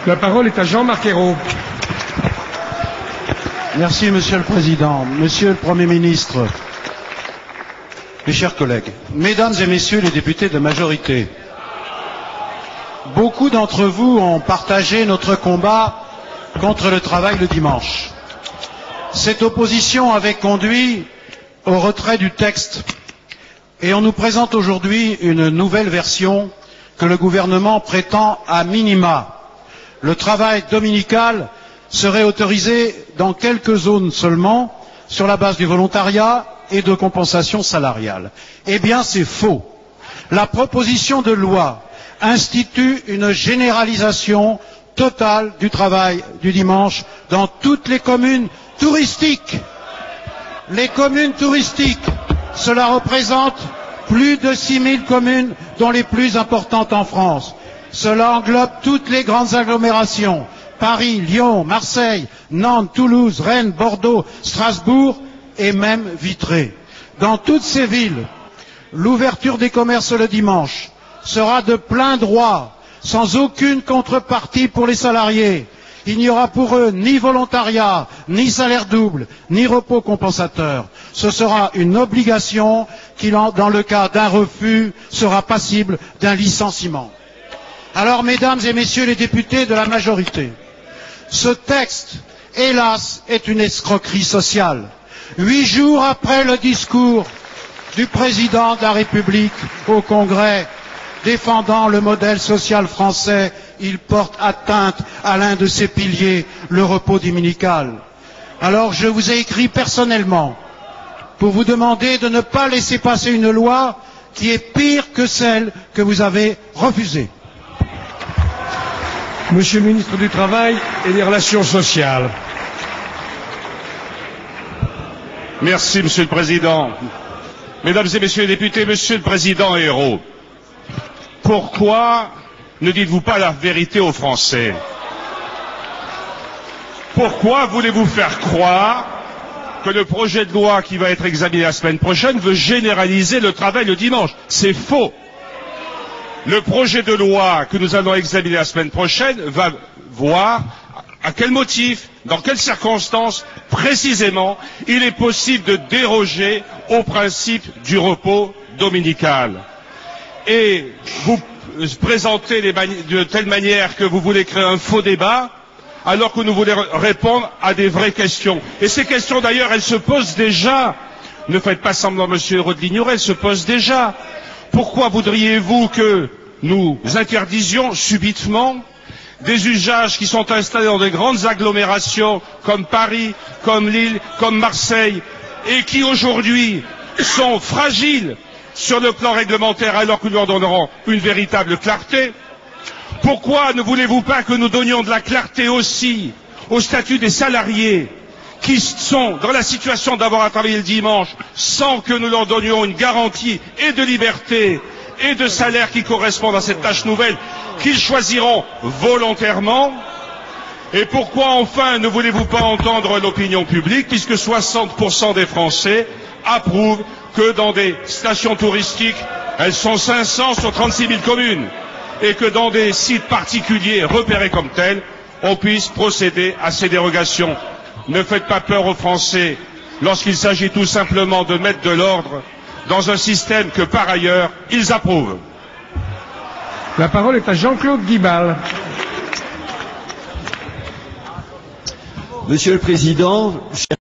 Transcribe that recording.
La parole est à Jean-Marc Ayrault. Merci, Monsieur le Président. Monsieur le Premier ministre, mes chers collègues, Mesdames et Messieurs les députés de majorité, beaucoup d'entre vous ont partagé notre combat contre le travail le dimanche. Cette opposition avait conduit au retrait du texte et on nous présente aujourd'hui une nouvelle version que le gouvernement prétend à minima. Le travail dominical serait autorisé dans quelques zones seulement, sur la base du volontariat et de compensation salariale. Eh bien, c'est faux. La proposition de loi institue une généralisation totale du travail du dimanche dans toutes les communes touristiques. Les communes touristiques, cela représente plus de 6000 communes, dont les plus importantes en France. Cela englobe toutes les grandes agglomérations. Paris, Lyon, Marseille, Nantes, Toulouse, Rennes, Bordeaux, Strasbourg et même Vitré. Dans toutes ces villes, l'ouverture des commerces le dimanche sera de plein droit, sans aucune contrepartie pour les salariés. Il n'y aura pour eux ni volontariat, ni salaire double, ni repos compensateur. Ce sera une obligation qui, dans le cas d'un refus, sera passible d'un licenciement. Alors, Mesdames et Messieurs les députés de la majorité, ce texte, hélas, est une escroquerie sociale. 8 jours après le discours du président de la République au Congrès défendant le modèle social français, il porte atteinte à l'un de ses piliers, le repos dominical. Alors je vous ai écrit personnellement pour vous demander de ne pas laisser passer une loi qui est pire que celle que vous avez refusée. Monsieur le ministre du Travail et des Relations sociales. Merci, Monsieur le Président. Mesdames et Messieurs les députés, Monsieur le Président Ayrault, pourquoi ne dites-vous pas la vérité aux Français? Pourquoi voulez-vous faire croire que le projet de loi qui va être examiné la semaine prochaine veut généraliser le travail le dimanche? C'est faux. Le projet de loi que nous allons examiner la semaine prochaine va voir à quel motif, dans quelles circonstances, précisément, il est possible de déroger au principe du repos dominical. Et vous présentez de telle manière que vous voulez créer un faux débat, alors que nous voulons répondre à des vraies questions. Et ces questions, d'ailleurs, elles se posent déjà. Ne faites pas semblant, Monsieur Ayrault, de l'ignorer, elles se posent déjà. Pourquoi voudriez-vous que nous interdisions subitement des usages qui sont installés dans des grandes agglomérations comme Paris, comme Lille, comme Marseille, et qui aujourd'hui sont fragiles sur le plan réglementaire alors que nous leur donnerons une véritable clarté? Pourquoi ne voulez-vous pas que nous donnions de la clarté aussi au statut des salariés qui sont dans la situation d'avoir à travailler le dimanche sans que nous leur donnions une garantie et de liberté et de salaire qui correspondent à cette tâche nouvelle qu'ils choisiront volontairement? Et pourquoi enfin ne voulez-vous pas entendre l'opinion publique, puisque 60% des Français approuvent que dans des stations touristiques, elles sont 500 sur 36 000 communes, et que dans des sites particuliers repérés comme tels, on puisse procéder à ces dérogations? Ne faites pas peur aux Français lorsqu'il s'agit tout simplement de mettre de l'ordre dans un système que par ailleurs ils approuvent. La parole est à Jean-Claude Guibal. Monsieur le Président,